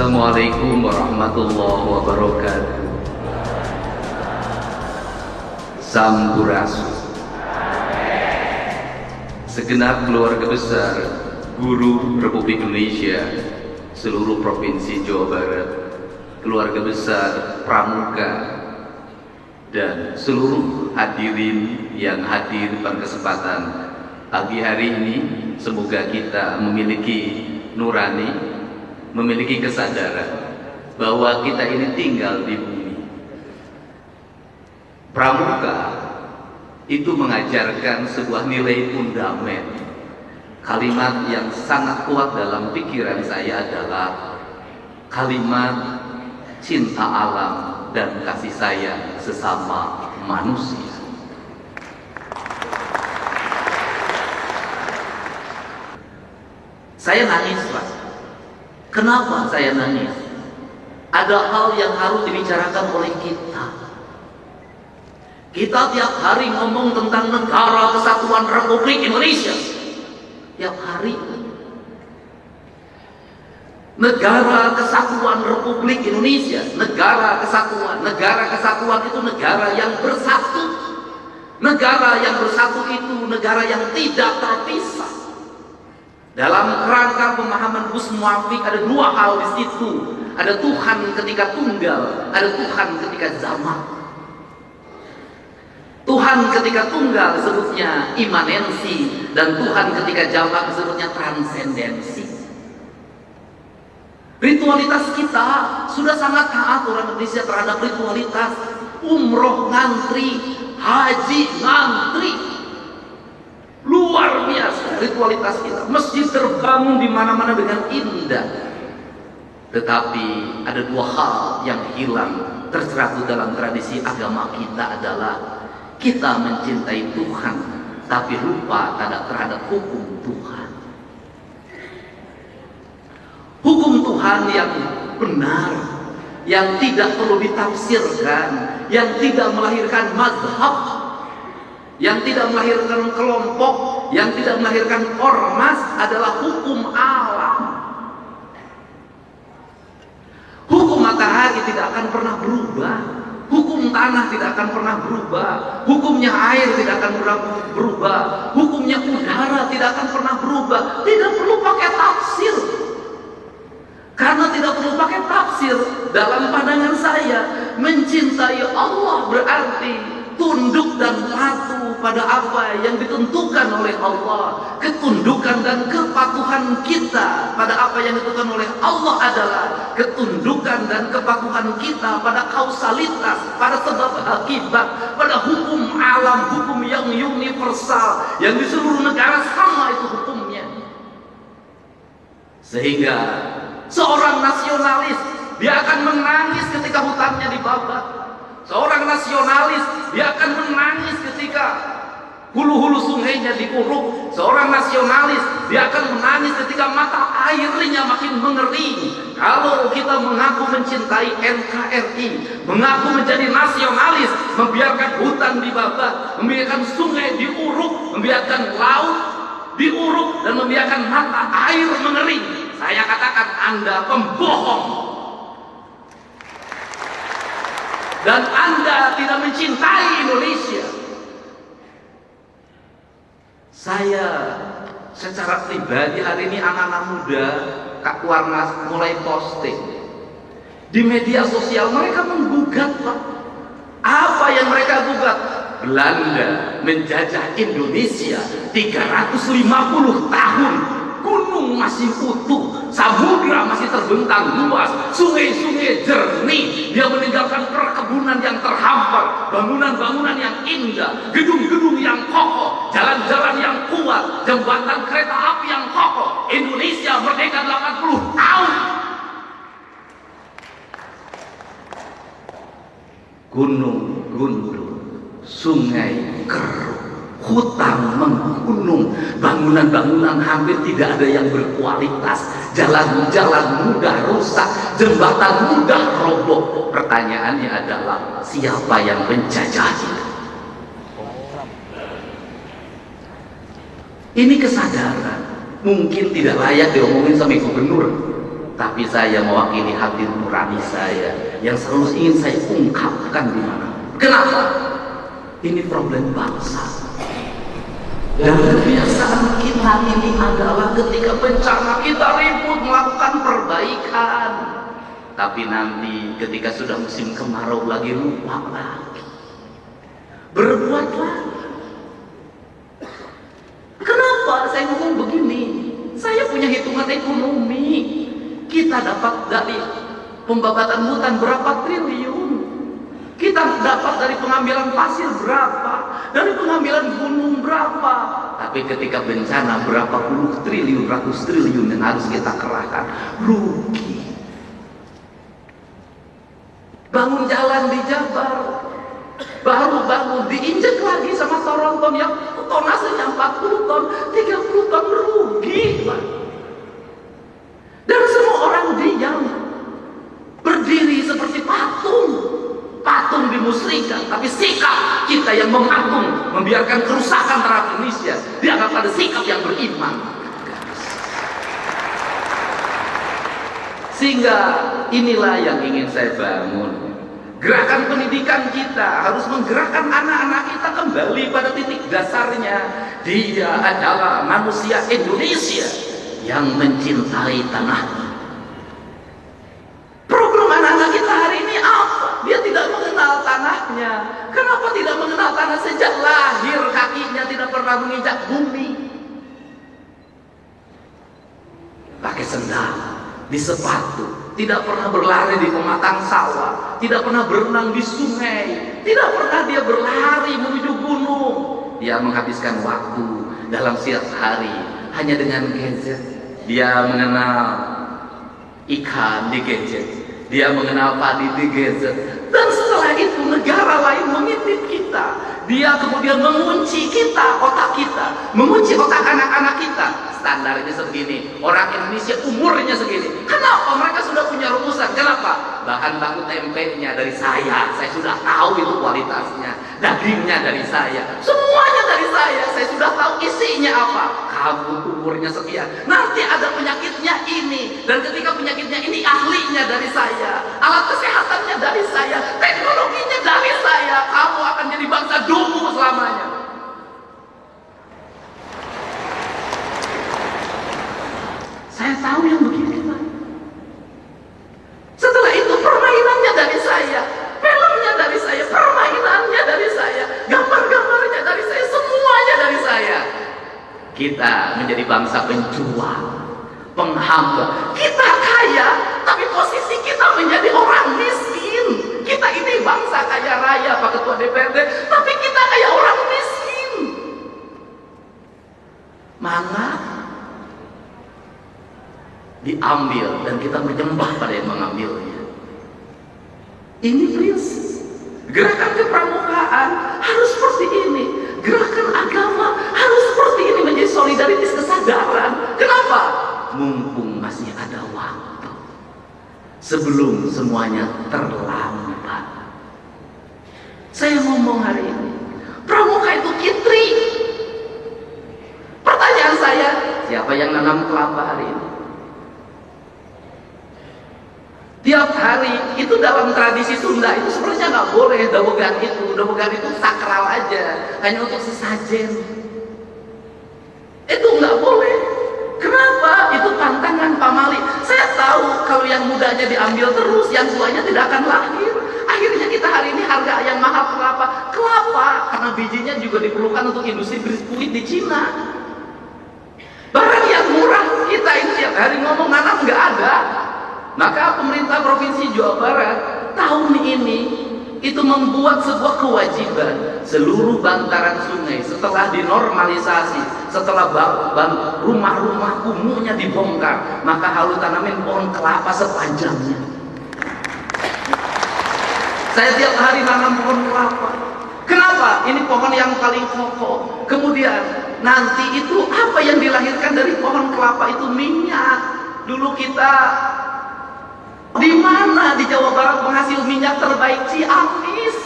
Assalamualaikum warahmatullahi wabarakatuh. Sampurasun. Segenap keluarga besar guru Republik Indonesia, seluruh provinsi Jawa Barat, keluarga besar Pramuka, dan seluruh hadirin yang hadir pada kesempatan pagi hari ini, semoga kita memiliki nurani, memiliki kesadaran bahwa kita ini tinggal di bumi. Pramuka itu mengajarkan sebuah nilai fundament. Kalimat yang sangat kuat dalam pikiran saya adalah kalimat cinta alam dan kasih sayang sesama manusia. Saya nangis, Pak. Kenapa saya nangis? Ada hal yang harus dibicarakan oleh kita. Kita tiap hari ngomong tentang Negara Kesatuan Republik Indonesia. Tiap hari. Negara Kesatuan Republik Indonesia. Negara Kesatuan. Negara Kesatuan itu negara yang bersatu. Negara yang bersatu itu negara yang tidak terpisah. Dalam kerangka pemahaman Gus Muafik ada dua hal di situ. Ada Tuhan ketika tunggal, ada Tuhan ketika zaman. Tuhan ketika tunggal disebutnya imanensi, dan Tuhan ketika jamak disebutnya transendensi. Ritualitas kita sudah sangat taat orang Indonesia terhadap ritualitas. Umroh ngantri, haji ngantri. Luar biasa ritualitas kita. Masjid terbangun di mana-mana dengan indah. Tetapi ada dua hal yang hilang tercerabut dalam tradisi agama kita adalah kita mencintai Tuhan tapi lupa terhadap hukum Tuhan. Hukum Tuhan yang benar, yang tidak perlu ditafsirkan, yang tidak melahirkan mazhab, yang tidak melahirkan kelompok, yang tidak melahirkan ormas adalah hukum alam. Hukum matahari tidak akan pernah berubah, hukum tanah tidak akan pernah berubah, hukumnya air tidak akan pernah berubah, hukumnya udara tidak akan pernah berubah. Tidak perlu pakai tafsir. Karena tidak perlu pakai tafsir, dalam pandangan saya mencintai Allah berarti tunduk dan patuh pada apa yang ditentukan oleh Allah. Ketundukan dan kepatuhan kita pada apa yang ditentukan oleh Allah adalah ketundukan dan kepatuhan kita pada kausalitas, pada sebab akibat, pada hukum alam, hukum yang universal, yang di seluruh negara sama itu hukumnya. Sehingga seorang nasionalis dia akan menangis ketika hutannya dibabat. Seorang nasionalis dia akan menangis ketika hulu-hulu sungainya diuruk. Seorang nasionalis dia akan menangis ketika mata airnya makin mengering. Kalau kita mengaku mencintai NKRI, mengaku menjadi nasionalis, membiarkan hutan dibabat, membiarkan sungai diuruk, membiarkan laut diuruk, dan membiarkan mata air mengering, saya katakan Anda pembohong. Dan Anda tidak mencintai Indonesia. Saya secara pribadi hari ini anak-anak muda Kak Warnas mulai posting di media sosial, mereka menggugat, Pak. Apa yang mereka gugat? Belanda menjajah Indonesia 350 tahun. Gunung masih utuh, samudra masih terbentang luas, sungai-sungai jernih. Dia meninggalkan perkebunan yang terhampar, bangunan-bangunan yang indah, gedung-gedung yang kokoh, jalan-jalan yang kuat, jembatan kereta api yang kokoh. Indonesia merdeka 80 tahun. Gunung-gunung, sungai keruh, hutan menggunung, bangunan-bangunan hampir tidak ada yang berkualitas, jalan-jalan mudah rusak, jembatan mudah roboh. Pertanyaannya adalah siapa yang menjajah itu? Ini kesadaran mungkin tidak layak diomongin sama gubernur, tapi saya mewakili hati nurani saya yang selalu ingin saya ungkapkan di mana. Kenapa? Ini problem bangsa. Dan kebiasaan kita ini adalah ketika bencana kita ribut melakukan perbaikan, tapi nanti ketika sudah musim kemarau lagi lupa lagi, berbuat lagi. Kenapa saya ngomong begini? Saya punya hitungan ekonomi. Kita dapat dari pembabatan hutan berapa triliun, kita dapat dari pengambilan pasir berapa, dari pengambilan gunung berapa. Tapi ketika bencana berapa puluh triliun, ratus triliun yang harus kita kerahkan, rugi. Bangun jalan di Jabar, baru bangun diinjek lagi sama Toronton yang tonasenya 40 ton, 30 ton, rugi, Pak. Dan semua orang diam, berdiri seperti patung. Patung dimusrikan, tapi sikap kita yang mematung, membiarkan kerusakan terhadap Indonesia dianggap ada sikap yang beriman. Sehingga inilah yang ingin saya bangun. Gerakan pendidikan kita harus menggerakkan anak-anak kita kembali pada titik dasarnya. Dia adalah manusia Indonesia yang mencintai tanahnya. Program anak-anak kita hari ini apa? Dia tidak mengenal tanahnya. Kenapa tidak mengenal tanah? Sejak lahir kakinya tidak pernah menginjak bumi. Pakai sendal, di sepatu, tidak pernah berlari di pematang sawah, tidak pernah berenang di sungai, tidak pernah dia berlari menuju gunung. Dia menghabiskan waktu dalam setiap hari hanya dengan gadget. Dia mengenal ikan di gadget, dia mengenal padi di gadget. Dan setelah itu negara lain mengintip kita. Dia kemudian mengunci kita, otak kita, mengunci otak anak-anak kita. Standarnya segini, orang Indonesia umurnya segini. Kenapa? Mereka sudah punya rumusan. Kenapa? Bahan baku tempenya dari saya sudah tahu itu kualitasnya. Dagingnya dari saya, semuanya dari saya sudah tahu isinya apa. Kamu umurnya sekian, nanti ada penyakitnya ini, dan ketika penyakitnya ini ahlinya dari saya, alat kesehatannya dari saya, teknologinya dari saya. Kamu akan jadi bangsa dungu selamanya. Saya tahu yang begini, Pak. Setelah itu permainannya dari saya, filmnya dari saya, permainannya dari saya, gambar-gambarnya dari saya, semuanya dari saya. Kita menjadi bangsa penjual, penghamba. Kita kaya, tapi posisi kita menjadi orang miskin. Kita ini bangsa kaya raya, Pak Ketua DPRD, tapi kita kayak orang miskin. Mana diambil dan kita menyembah pada yang mengambilnya. Ini prinsip. Gerakan kepramukaan harus seperti ini. Gerakan agama harus seperti ini, menjadi solidaritas kesadaran. Kenapa? Mumpung masih ada waktu, sebelum semuanya terlambat. Saya ngomong hari ini, pramuka itu kitri. Pertanyaan saya, siapa yang nanam kelapa hari ini? Tiap hari itu dalam tradisi Sunda itu sebenarnya nggak boleh dawegan itu sakral aja, hanya untuk sesajen. Itu nggak boleh. Kenapa? Itu pantangan pamali. Saya tahu kalau yang mudanya diambil terus, yang tuanya tidak akan lahir. Akhirnya kita hari ini harga yang mahal kelapa, karena bijinya juga diperlukan untuk industri biskuit di Cina. Barang yang murah kita ini tiap hari ngomong nanam nggak ada. Maka pemerintah Provinsi Jawa Barat tahun ini itu membuat sebuah kewajiban, seluruh bantaran sungai setelah dinormalisasi, setelah rumah-rumah kumuhnya dibongkar, maka harus tanamin pohon kelapa sepanjangnya. Saya tiap hari nanam pohon kelapa. Kenapa? Ini pohon yang paling kokoh. Kemudian nanti itu apa yang dilahirkan dari pohon kelapa itu minyak. Dulu kita di mana di Jawa Barat penghasil minyak terbaik? Ciamis.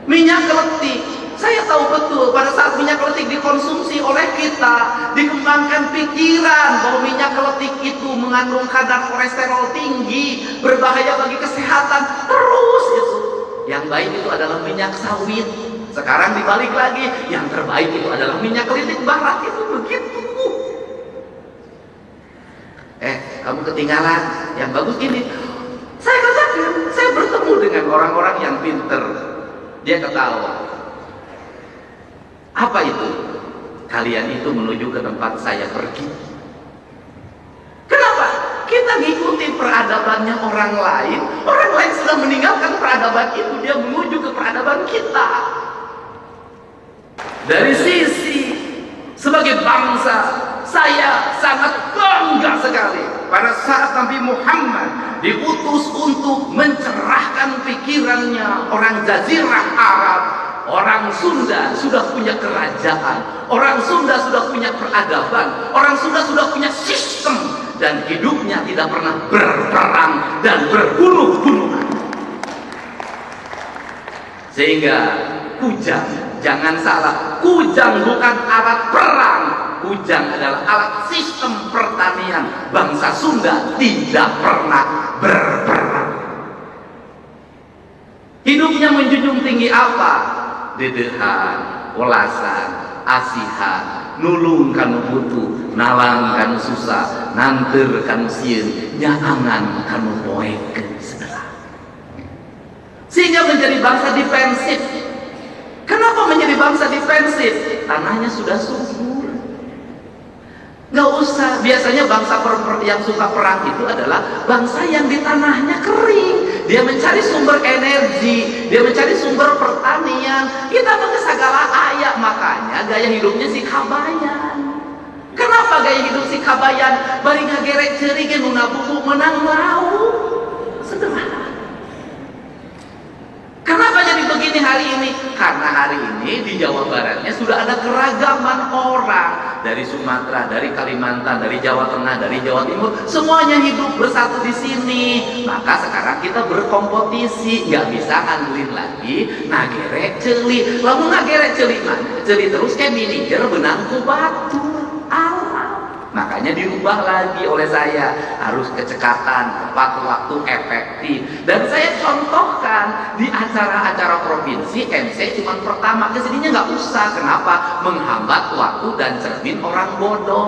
Minyak keletik. Saya tahu betul pada saat minyak keletik dikonsumsi oleh kita, dikembangkan pikiran bahwa minyak minyak keletik itu mengandung kadar kolesterol tinggi, berbahaya bagi kesehatan. Terus itu. Yang baik itu adalah minyak sawit. Sekarang dibalik lagi, yang terbaik itu adalah minyak kelitik barat. Itu begitu. Kamu ketinggalan. Yang bagus ini, saya katakan, saya bertemu dengan orang-orang yang pinter. Dia ketawa. Apa itu? Kalian itu menuju ke tempat saya pergi. Kenapa? Kita ngikuti peradabannya orang lain. Orang lain sudah meninggalkan peradaban itu, dia menuju ke peradaban kita. Dari sisi sebagai bangsa, saya sangat bangga sekali pada saat Nabi Muhammad diutus untuk mencerahkan pikirannya orang Jazirah Arab. Orang Sunda sudah punya kerajaan, orang Sunda sudah punya peradaban, orang Sunda sudah punya sistem, dan hidupnya tidak pernah berperang dan berbunuh-bunuhan. Sehingga kujang, jangan salah, kujang bukan alat perang, kujang adalah alat sistem pertanian. Bangsa Sunda tidak pernah berperang. Hidupnya menjunjung tinggi apa? Dedehan, welasan, asihan, nulung kanu butuh, nalang kanu susah, nanter kanu sieun, nyaangan kanu poekeun segala. Sehingga menjadi bangsa defensif. Kenapa menjadi bangsa defensif? Tanahnya sudah subur. Gak usah, biasanya bangsa yang suka perang itu adalah bangsa yang di tanahnya kering. Dia mencari sumber energi, dia mencari sumber pertanian. Kita pakai segala ayak, makanya gaya hidupnya si Kabayan. Kenapa gaya hidup si Kabayan? Bari ngagerek ceuri ge nu bubuk menang lauk. Sederhana. Kenapa jadi begini hari ini? Karena hari ini di Jawa Baratnya sudah ada keragaman orang. Dari Sumatera, dari Kalimantan, dari Jawa Tengah, dari Jawa Timur, semuanya hidup bersatu di sini. Maka sekarang kita berkompetisi, nggak bisa ngandelin lagi nagerek ceuli. Lalu nagerek ceuli mana? Ceuli terus kayak minijer benang ku batu alam. Makanya dirubah lagi oleh saya, harus kecekatan, tepat waktu, efektif. Dan saya contohkan di acara-acara provinsi, MC cuma pertama, kesininya nggak usah. Kenapa? Menghambat waktu dan cermin orang bodoh.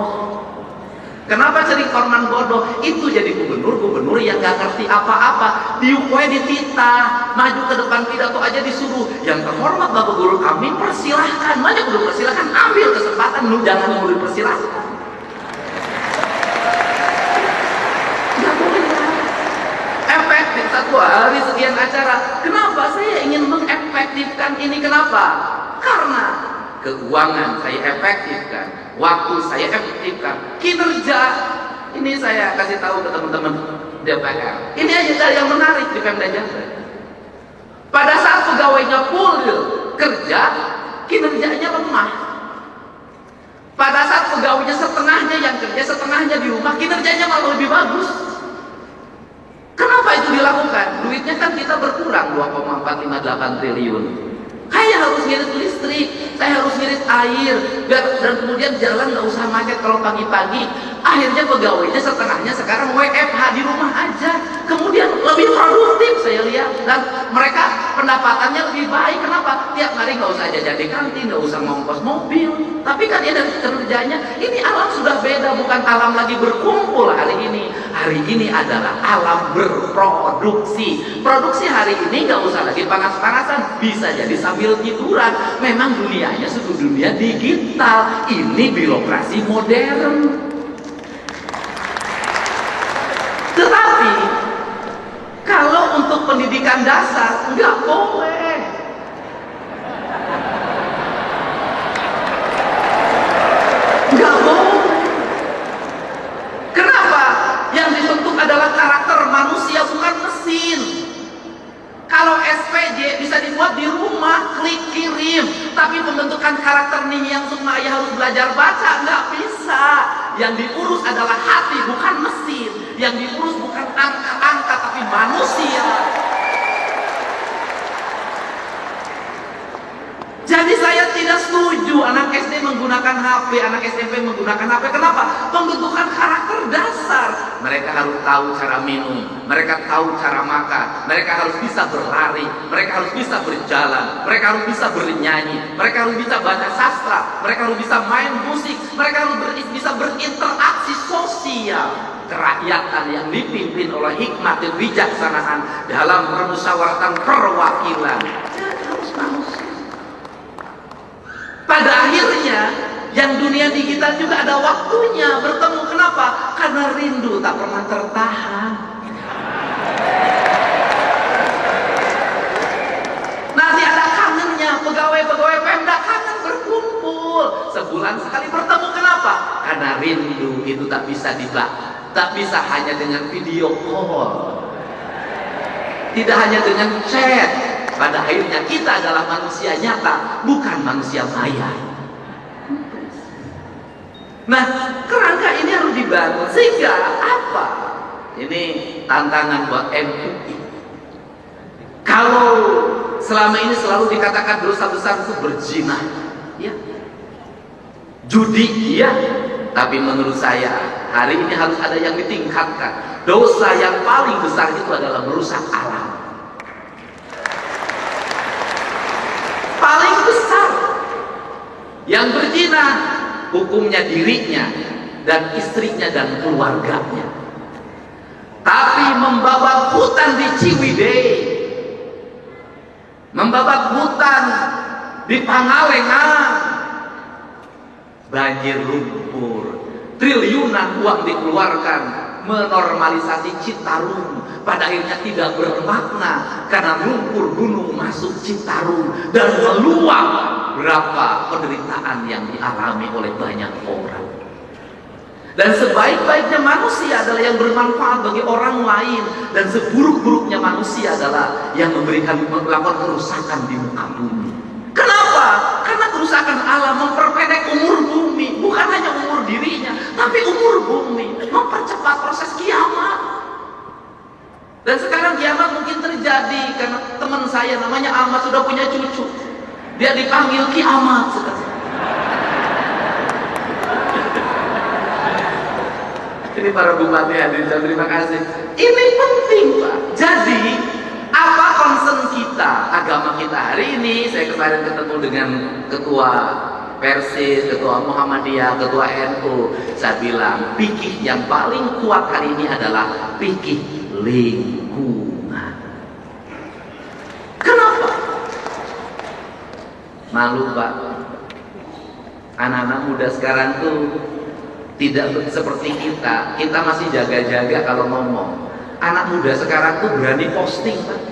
Kenapa cermin orang bodoh? Itu jadi gubernur yang nggak ngerti apa-apa. Diukwe dititah, maju ke depan pidato aja disuruh. Yang terhormat Bapak Guru kami, persilahkan, maju dulu, persilahkan, ambil kesempatan, lu jangan mau dipersilahkan. Satu hari sekian acara. Kenapa saya ingin mengefektifkan ini? Kenapa? Karena keuangan saya efektifkan, waktu saya efektifkan, kinerja ini saya kasih tahu ke teman-teman DPR. Ini aja yang menarik di Pemda Jateng. Pada saat pegawainya full kerja, kinerjanya lemah. Pada saat pegawainya setengahnya yang kerja, setengahnya di rumah, kinerjanya malah lebih bagus. Kenapa itu dilakukan? Duitnya kan kita berkurang 2,458 triliun. Saya harus ngirit listrik, saya harus ngirit air, dan kemudian jalan nggak usah macet kalau pagi-pagi. Akhirnya pegawainya setengahnya sekarang WFH di rumah aja. Kemudian lebih produktif saya lihat, dan mereka pendapatannya lebih baik. Kenapa? Tiap hari nggak usah jajan di kantin, nggak usah ngongkos mobil. Tapi kan dia dari kerjanya, ini alam sudah beda, bukan alam lagi berkumpul hari ini. Hari ini adalah alam berproduksi. Produksi hari ini nggak usah lagi panas-panasan, bisa jadi sambil tiduran. Memang dunianya sudah dunia digital. Ini birokrasi modern. Tetapi kalau untuk pendidikan dasar nggak boleh. Nggak boleh. Kenapa? Yang dibentuk adalah karakter manusia, bukan mesin. Kalau SPJ bisa dibuat di rumah, klik kirim. Tapi pembentukan karakter nih yang semua ayah harus belajar baca, nggak bisa. Yang diurus adalah hati, bukan mesin. Yang diurus bukan angka-angka, tapi manusia. Jadi saya tidak setuju anak SD menggunakan HP, anak SMP menggunakan HP. Kenapa? Pembentukan karakter dasar. Mereka harus tahu cara minum, mereka tahu cara makan, mereka harus bisa berlari, mereka harus bisa berjalan, mereka harus bisa bernyanyi, mereka harus bisa baca sastra, mereka harus bisa main musik, mereka harus bisa berinteraksi sosial. Kerakyatan yang dipimpin oleh hikmat dan bijaksanaan dalam permusyawaratan perwakilan. Jadi harus manusia. Pada akhirnya yang dunia digital juga ada waktunya bertemu. Kenapa? Karena rindu tak pernah tertahan. Nanti ada kangennya. Pegawai-pegawai Pemda kangen berkumpul. Sebulan sekali bertemu. Kenapa? Karena rindu itu tak bisa tak bisa hanya dengan video call, tidak hanya dengan chat. Pada akhirnya kita adalah manusia nyata, bukan manusia maya. Nah, kerangka ini harus dibangun sehingga apa? Ini tantangan buat MUI. Kalau selama ini selalu dikatakan dosa besar itu berzina, ya, judi, ya. Tapi menurut saya hari ini harus ada yang ditingkatkan. Dosa yang paling besar itu adalah merusak alam. Paling besar. Yang berzina hukumnya dirinya dan istrinya dan keluarganya. Tapi membabat hutan di Ciwidey, membabat hutan di Pangalengan, banjir lumpur, triliunan uang dikeluarkan menormalisasi Citarum, pada akhirnya tidak bermakna karena lumpur gunung masuk Citarum dan meluap. Berapa penderitaan yang dialami oleh banyak orang. Dan sebaik-baiknya manusia adalah yang bermanfaat bagi orang lain, dan seburuk-buruknya manusia adalah yang melakukan kerusakan di muka bumi. Kenapa? Karena kerusakan alam memperpendek umur bumi, bukan hanya umur dirinya, tapi umur bumi, mempercepat proses kiamat. Dan sekarang kiamat mungkin terjadi karena teman saya namanya Ahmad sudah punya cucu, dia dipanggil kiamat sekarang. Ini para bupati hadirin, terima kasih. Ini penting, Pak. Jadi apa concern kita, agama kita hari ini? Saya kemarin ketemu dengan ketua Persis, ketua Muhammadiyah, ketua NU. Saya bilang fikih yang paling kuat hari ini adalah fikih lingkungan. Kenapa? Malu, Pak. Anak-anak muda sekarang tuh tidak seperti kita. Kita masih jaga-jaga kalau ngomong. Anak muda sekarang tuh berani posting, Pak,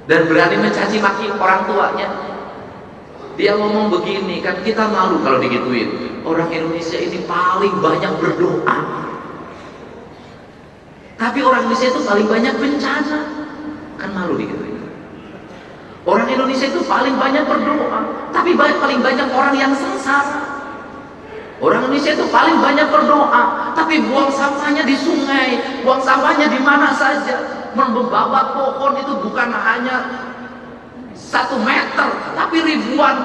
dan berani mencaci maki orang tuanya. Dia ngomong begini, kan kita malu kalau digituin. Orang Indonesia ini paling banyak berdoa, tapi orang Indonesia itu paling banyak bencana. Kan malu digituin. Orang Indonesia itu paling banyak berdoa, tapi paling banyak orang yang sengsara. Orang Indonesia itu paling banyak berdoa, tapi buang sampahnya di sungai, buang sampahnya di mana saja. Membabat pohon itu bukan hanya 1 meter, tapi ribuan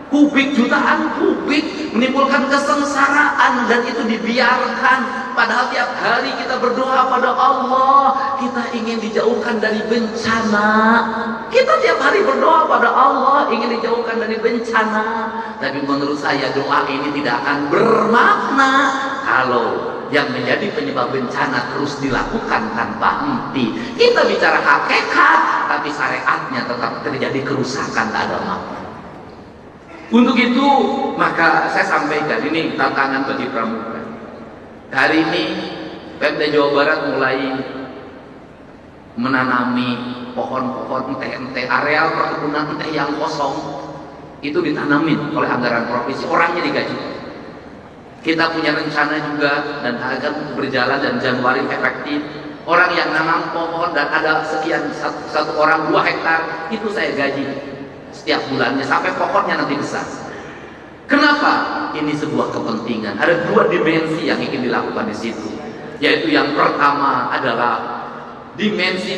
kubik, jutaan kubik, menimbulkan kesengsaraan, dan itu dibiarkan. Padahal tiap hari kita berdoa pada Allah, kita ingin dijauhkan dari bencana. Kita tiap hari berdoa pada Allah, ingin dijauhkan dari bencana. Tapi menurut saya doa ini tidak akan bermakna kalau yang menjadi penyebab bencana terus dilakukan tanpa henti. Kita bicara hakikat, tapi syariatnya tetap terjadi kerusakan, tak ada makna. Untuk itu maka saya sampaikan ini tantangan bagi pramuka. Hari ini Pemda Jawa Barat mulai menanami pohon-pohon enteh areal perkebunan enteh yang kosong itu ditanamin oleh anggaran provinsi, orangnya digaji. Kita punya rencana juga dan akan berjalan dan Januari efektif. Orang yang nanam pohon dan ada sekian satu orang 2 hektar itu saya gaji setiap bulannya sampai pohonnya nanti besar. Kenapa? Ini sebuah kepentingan. Ada 2 dimensi yang ingin dilakukan di situ. Yaitu yang pertama adalah dimensi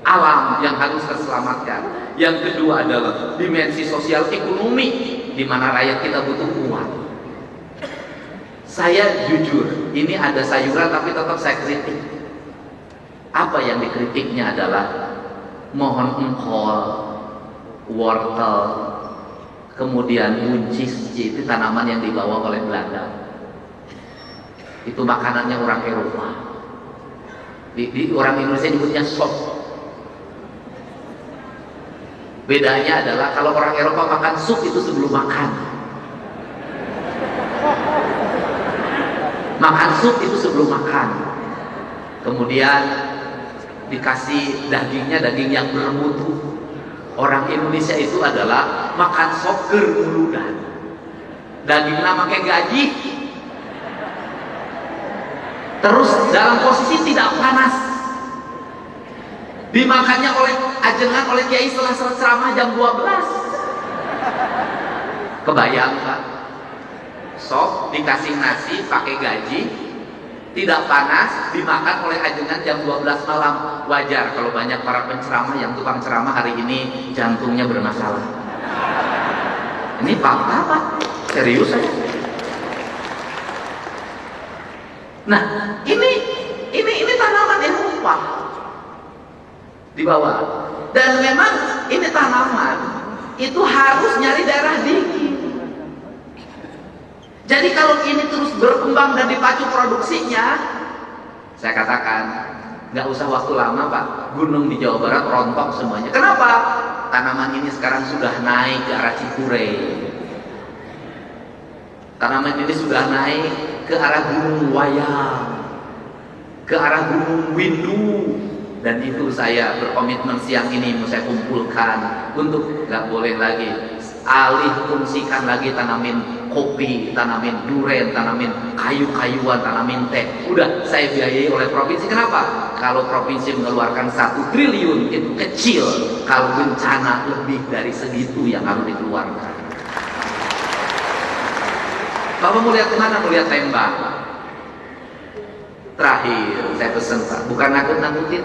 alam yang harus terselamatkan. Yang kedua adalah dimensi sosial ekonomi, di mana rakyat kita butuh uang. Saya jujur, ini ada sayuran tapi tetap saya kritik. Apa yang dikritiknya adalah mohon engkol, wortel, kemudian buncis, itu tanaman yang dibawa oleh Belanda. Itu makanannya orang Eropa. Di orang Indonesia nyebutnya sop. Bedanya adalah kalau orang Eropa makan sup itu sebelum makan. Makan sup itu sebelum makan. Kemudian dikasih dagingnya, daging yang bermutu. Orang Indonesia itu adalah makan sop geruludan. Dagingnya pakai gaji. Terus dalam posisi tidak panas. Dimakannya oleh ajengan oleh kiai setelah ceramah jam 12. Kebayang Pak? Sop dikasih nasi pakai gaji, tidak panas, dimakan oleh ajengan jam 12 malam. Wajar kalau banyak para penceramah yang tukang ceramah hari ini jantungnya bermasalah. Ini fakta Pak, serius saya. Nah, ini tanaman yang upah di bawah. Dan memang ini tanaman itu harus nyari daerah dingin. Jadi kalau ini terus berkembang dan dipacu produksinya, saya katakan nggak usah waktu lama Pak, gunung di Jawa Barat rontok semuanya. Kenapa? Tanaman ini sekarang sudah naik ke arah Cipure. Tanaman ini sudah naik ke arah Gunung Wayang, ke arah Gunung Windu. Dan itu saya berkomitmen siang ini mau saya kumpulkan untuk nggak boleh lagi alih fungsikan lagi tanamin kopi, tanamin duren, tanamin kayu-kayuan, tanamin teh. Udah saya biayai oleh provinsi. Kenapa? Kalau provinsi mengeluarkan 1 triliun itu kecil, kalau bencana lebih dari segitu yang harus dikeluarkan. Bapak mau lihat kemana? Mau lihat Lembang. Terakhir saya pesan Pak, bukan nakut-nakutin.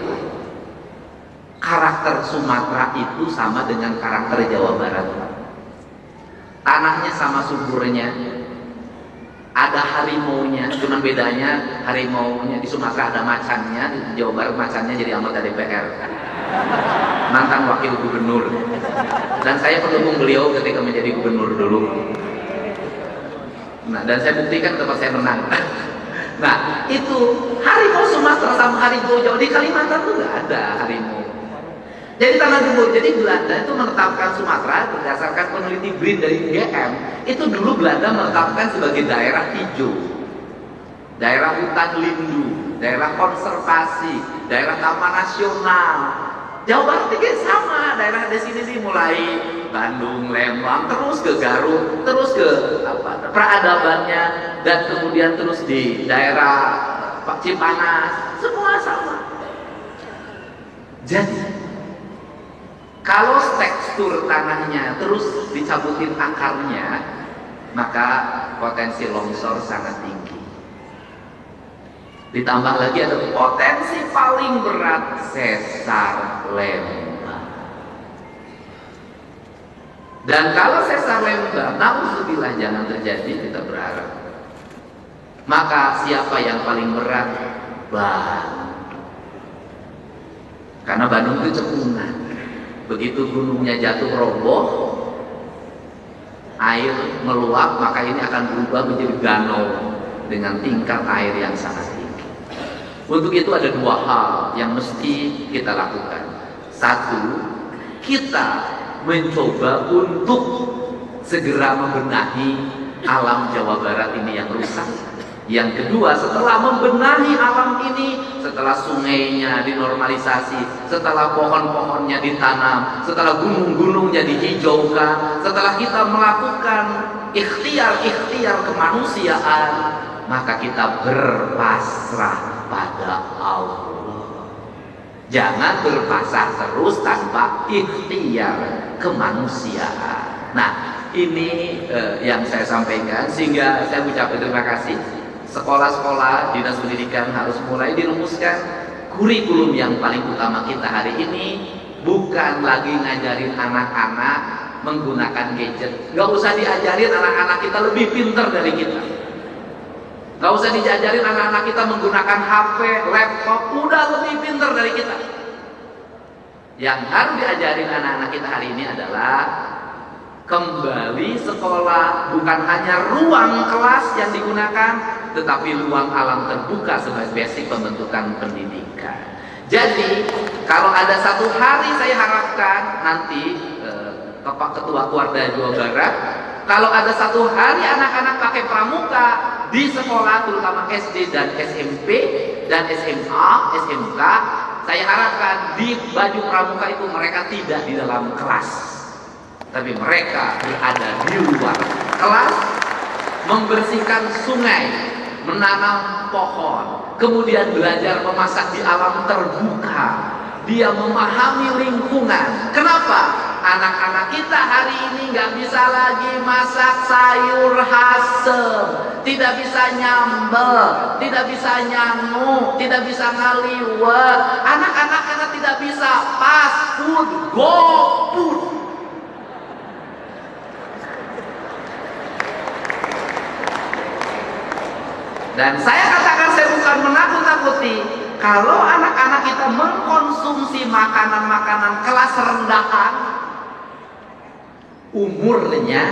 Karakter Sumatera itu sama dengan karakter Jawa Barat. Tanahnya sama suburnya, ada harimaunya, cuman bedanya harimaunya di Sumatera ada macannya, di Jawa Barat macannya jadi anggota DPR, mantan wakil gubernur. Dan saya pendukung beliau ketika menjadi gubernur dulu. Nah, dan saya buktikan tempat saya menang. Nah, itu harimau Sumatera sama harimau Jawa di Kalimantan tuh nggak ada harimau. Jadi tanah gembur. Jadi Belanda itu menetapkan Sumatera berdasarkan peneliti BRIN dari UGM. Itu dulu Belanda menetapkan sebagai daerah hijau, daerah hutan lindung, daerah konservasi, daerah taman nasional. Jawa Barat juga sama, daerah di sini sih mulai Bandung, Lembang, terus ke Garut, terus ke peradabannya, dan kemudian terus di daerah Cipanas, semua sama. Jadi kalau tekstur tanahnya terus dicabutin akarnya, maka potensi longsor sangat tinggi. Ditambah lagi ada potensi paling berat, sesar lembah. Dan kalau sesar lembah, nauzubillah jangan terjadi, kita berharap. Maka siapa yang paling berat? Bandung. Karena Bandung itu cekungan. Begitu gunungnya jatuh roboh, air meluap, maka ini akan berubah menjadi danau dengan tingkat air yang sangat tinggi. Untuk itu ada 2 hal yang mesti kita lakukan. 1, kita mencoba untuk segera membenahi alam Jawa Barat ini yang rusak. Yang kedua, setelah membenahi alam ini, setelah sungainya dinormalisasi, setelah pohon-pohonnya ditanam, setelah gunung-gunungnya dihijaukan, setelah kita melakukan ikhtiar-ikhtiar kemanusiaan, maka kita berpasrah pada Allah. Jangan berpasrah terus tanpa ikhtiar kemanusiaan. Nah, ini yang saya sampaikan, sehingga saya ucapkan terima kasih. Sekolah-sekolah, dinas pendidikan harus mulai dirumuskan kurikulum yang paling utama kita hari ini bukan lagi ngajarin anak-anak menggunakan gadget. Gak usah diajarin anak-anak kita lebih pintar dari kita. Gak usah dijajarin anak-anak kita menggunakan HP, laptop, udah lebih pintar dari kita. Yang harus diajarin anak-anak kita hari ini adalah kembali sekolah bukan hanya ruang kelas yang digunakan, tetapi ruang alam terbuka sebagai basic pembentukan pendidikan. Jadi kalau ada satu hari saya harapkan nanti Pak Ketua Kuarda Jawa Barat, kalau ada satu hari anak-anak pakai pramuka di sekolah, terutama SD dan SMP dan SMA, SMK, saya harapkan di baju pramuka itu mereka tidak di dalam kelas, tapi mereka berada di luar kelas, membersihkan sungai, menanam pohon, kemudian belajar memasak di alam terbuka. Dia memahami lingkungan. Kenapa? Anak-anak kita hari ini nggak bisa lagi masak sayur asem, tidak bisa nyambel, tidak bisa nyamuk, tidak bisa ngaliwet. Anak-anak karena tidak bisa fast food, go food. Dan saya katakan, saya bukan menakut-nakuti. Kalau anak-anak kita mengkonsumsi makanan-makanan kelas rendahan, umurnya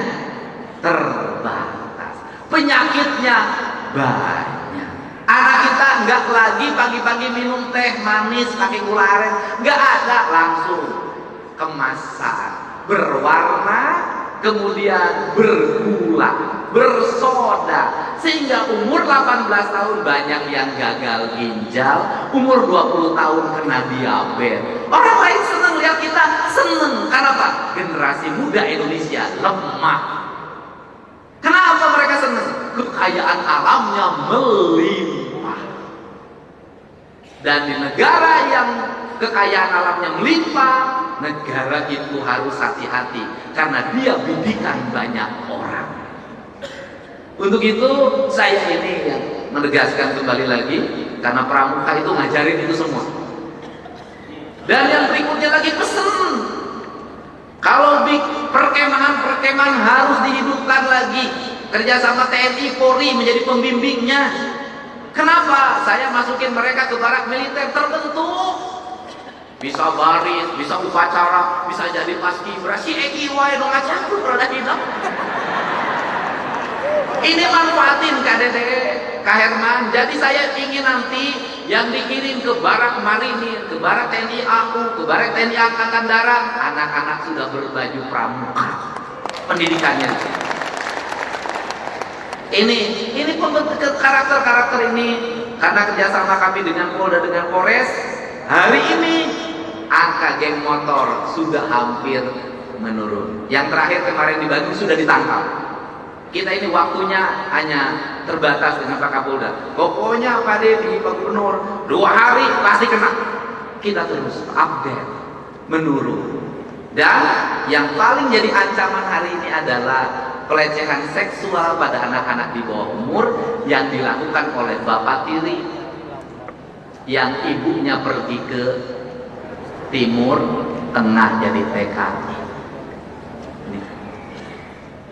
terbatas, penyakitnya banyak. Anak kita nggak lagi pagi-pagi minum teh manis pakai gula aren, nggak ada, langsung kemasan berwarna, kemudian bergula, bersoda, sehingga umur 18 tahun banyak yang gagal ginjal, umur 20 tahun kena diabetes. Orang lain senang lihat kita, senang. Kenapa? Generasi muda Indonesia lemah. Kenapa mereka senang? Kekayaan alamnya melimpah. Dan di negara yang kekayaan alamnya melimpah, negara itu harus hati-hati karena dia bidikan banyak orang. Untuk itu saya ini yang menegaskan kembali lagi, karena pramuka itu ngajarin itu semua. Dan yang berikutnya lagi pesen, kalau perkemahan harus dihidupkan lagi, kerjasama TNI Polri menjadi pembimbingnya. Kenapa? Saya masukin mereka ke barak militer terbentuk, bisa baris, bisa upacara, bisa jadi paskibra. Si Egi wae dong ngacampur rada hidup. Ini manfaatin KDD, Kak Herman. Jadi saya ingin nanti yang dikirim ke barak marinir, ke barak TNI AU, ke barak TNI Angkatan Darat, anak-anak sudah berbaju pramuka pendidikannya. Ini pembentuk karakter-karakter ini, karena kerjasama kami dengan Polda, dengan Polres, hari ini angka geng motor sudah hampir menurun. Yang terakhir kemarin di Bandung sudah ditangkap. Kita ini waktunya hanya terbatas dengan Pak Kapolda. Pokoknya Pak Dedi, Pak Gubernur, 2 hari pasti kena. Kita terus update, menurun. Dan yang paling jadi ancaman hari ini adalah pelecehan seksual pada anak-anak di bawah umur yang dilakukan oleh bapak tiri yang ibunya pergi ke timur tengah jadi TKI.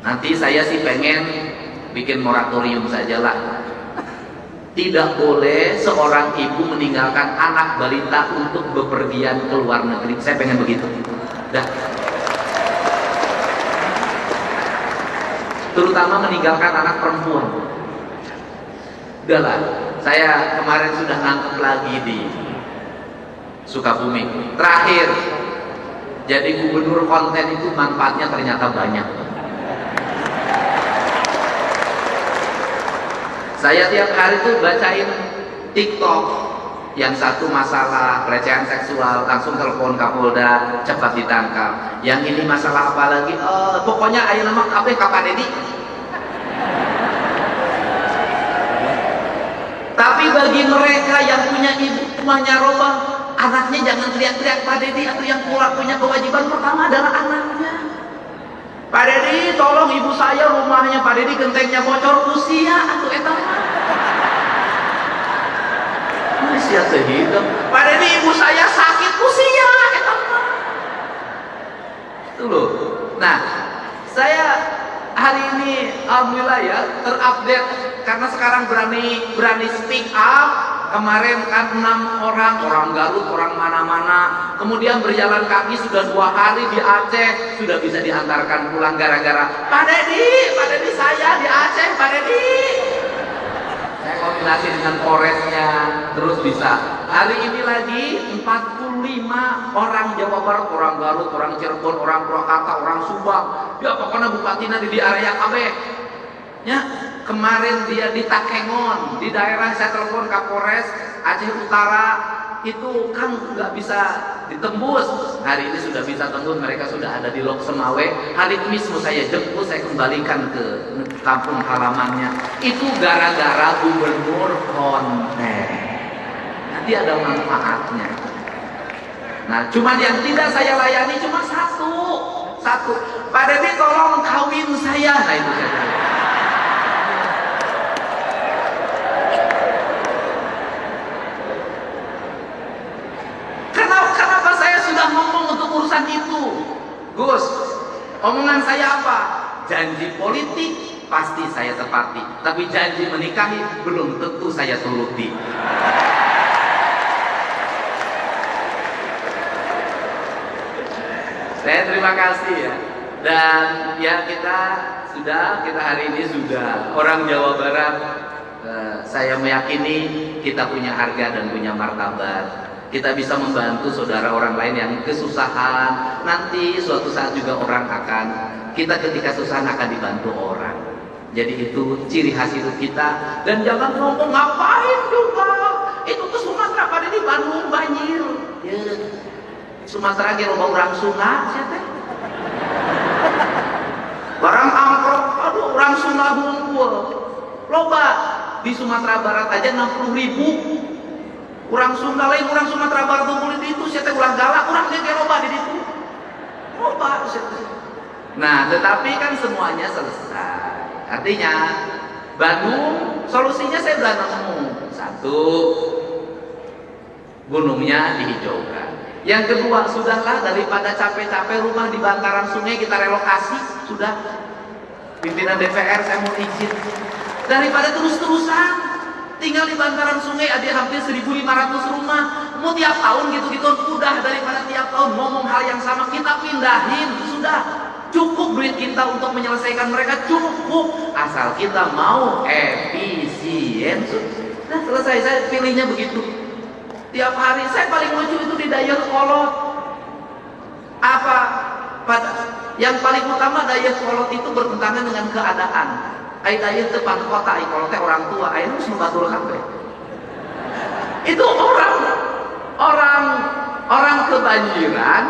Nanti saya sih pengen bikin moratorium sajalah. Tidak boleh seorang ibu meninggalkan anak balita untuk bepergian ke luar negeri. Saya pengen begitu. Dah. Terutama meninggalkan anak perempuan. Udahlah, saya kemarin sudah nangkep lagi di Sukabumi. Terakhir, jadi gubernur konten itu manfaatnya ternyata banyak. Saya tiap hari tuh bacain TikTok, yang satu masalah pelecehan seksual langsung telepon Kapolda, cepat ditangkap. Yang ini masalah apa lagi? Pokoknya ayo nama apa Kak Dedi. Tapi bagi mereka yang punya ibu rumahnya robah, anaknya jangan teriak-teriak Pak Dedi, atau yang punya kewajiban pertama adalah anaknya. Pak Dedi, tolong ibu saya rumahnya Pak Dedi gentengnya bocor, usia atau etam. Usia sehidup. Pak Dedi, ibu saya sakit, usia etam. Itu loh. Nah, saya hari ini alhamdulillah ya terupdate karena sekarang berani speak up. Kemarin kan 6 orang Garut, orang mana-mana, kemudian berjalan kaki sudah 2 hari di Aceh, sudah bisa diantarkan pulang gara-gara Pak Dedi saya di Aceh, Pak Dedi. Saya koordinasi dengan Polresnya, terus bisa. Hari ini lagi 45 orang Jawa Barat, orang Garut, orang Cirebon, orang Purwakarta, orang Subang. Ya pokoknya Bupatina di area KB. Ya, kemarin dia di Takengon, di daerah saya telepon Kapolres Aceh Utara, itu kan nggak bisa ditembus. Hari ini sudah bisa tembus, mereka sudah ada di Lok Semawe. Hari Kamis mau saya jemput, saya kembalikan ke kampung halamannya. Itu gara-gara gubernur konten. Nanti ada manfaatnya. Nah, cuma yang tidak saya layani cuma satu. Pak Dedi tolong kawin saya. Nah itu saya. Kenapa saya sudah ngomong untuk urusan itu? Gus, omongan saya apa? Janji politik pasti saya tepati, tapi janji menikahi belum tentu saya turuti. Saya terima kasih ya. Dan ya kita hari ini sudah orang Jawa Barat. Saya meyakini kita punya harga dan punya martabat. Kita bisa membantu saudara orang lain yang kesusahan. Nanti suatu saat juga orang kita ketika kesusahan akan dibantu orang. Jadi itu ciri khas hidup kita. Dan jangan ngomong ngapain juga. Itu ke Sumatera pada di Bandung banjir. Ya. Sumatera kira orang Sunda siapa? Barang amplop, aduh orang Sunda ngumpul. Loba di Sumatera Barat aja 60.000. Orang Sunda lain, orang Sumatera Barat ngumpul itu siapa ulang galak, orang dia loba di situ. Loba. Nah, tetapi kan semuanya selesai. Artinya Bandung solusinya saya sudah nemu. 1, gunungnya dihijaukan. Yang kedua, sudahlah daripada capek-capek rumah di bantaran sungai kita relokasi, sudah. Pimpinan DPR saya mau izin. Daripada terus-terusan tinggal di bantaran sungai ada hampir 1.500 rumah, mau tiap tahun gitu-gitu, udah daripada tiap tahun ngomong hal yang sama, kita pindahin, sudah. Cukup duit kita untuk menyelesaikan mereka, cukup. Asal kita mau efisien, sudah selesai. Saya pilihnya begitu. Tiap hari saya paling lucu itu di Dayakolot. Apa? Yang paling utama Dayakolot itu bertentangan dengan keadaan. Ai daya depan kota, ai kolotnya orang tua, ai harus membantu kafe. Itu orang kebanjiran,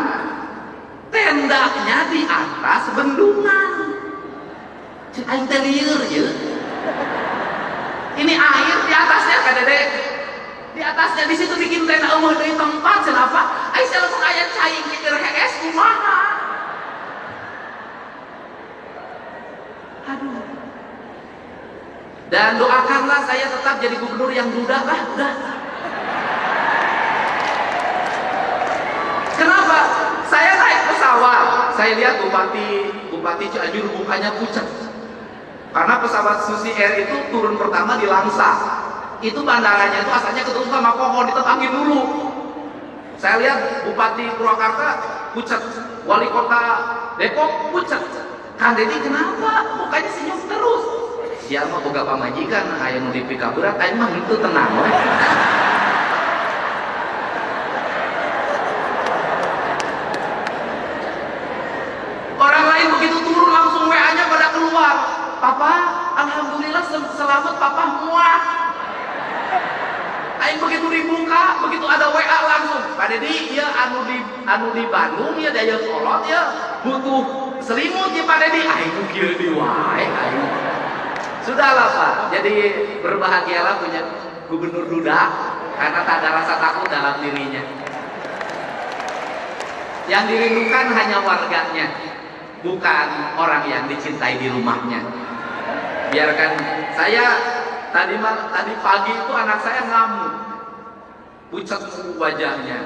tendanya di atas bendungan. Aing teh lieur ya. Ini air di atasnya kadede. Di atasnya di situ bikin tenda eueuh deui tempat kenapa? Ai saya langsung aya caing pikir HS kumaha. Aduh. Dan doakanlah saya tetap jadi gubernur yang duda lah, udah. Kenapa? Saya naik pesawat, saya lihat Bupati Cianjur mukanya pucat. Karena pesawat Susi Air itu turun pertama di Langsa. Itu bandaranya itu asalnya ketutup sama pohon, ditentangin dulu. Saya lihat Bupati Purwakarta pucat, Wali Kota Depok pucat. Kang Dedi kenapa? Mukanya senyum terus. Siapa boga pamajikan, aya nu dipika berat, aya mah itu tenang we. Orang lain begitu turun langsung WA-nya pada keluar. Papa, alhamdulillah selamat papa muat. Aing begitu dibuka, begitu ada WA langsung. Pak Dedi, ya anu di Bandung ya Dayakolot ya butuh selimut ya Pak Dedi. Aing kieu di wae aing. Sudahlah Pak. Jadi berbahagialah punya gubernur duda karena tak ada rasa takut dalam dirinya. Yang dirindukan hanya warganya, bukan orang yang dicintai di rumahnya. Biarkan saya tadi pagi itu anak saya ngamuk, pucat wajahnya,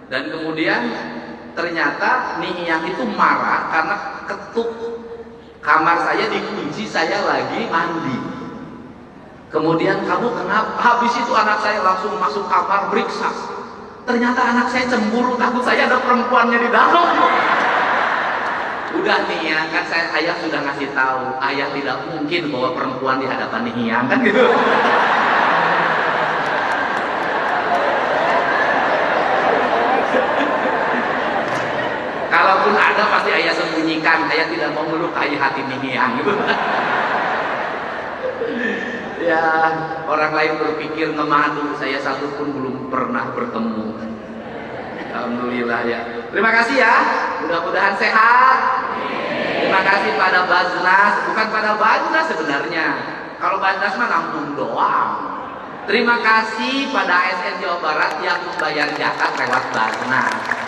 dan kemudian ternyata Iyang itu marah karena ketuk kamar saya dikunci, saya lagi mandi. Kemudian kamu kenapa? Habis itu anak saya langsung masuk kamar meriksa. Ternyata anak saya cemburu, takut saya ada perempuannya di dalam. Udah nih ya, kan ayah sudah ngasih tahu, ayah tidak mungkin bawa perempuan di hadapan Hiang, kan gitu. Kalaupun ada pasti ayah sembunyikan, ayah tidak mau melukai hati Hiang gitu. Ya, orang lain berpikir ngemadu, saya satu pun belum pernah bertemu. Alhamdulillah ya. Terima kasih ya. Mudah-mudahan sehat. Terima kasih pada Baznas, bukan pada Baznas sebenarnya. Kalau Baznas mah nampung doang. Terima kasih pada ASN Jawa Barat yang membayar zakat lewat Baznas.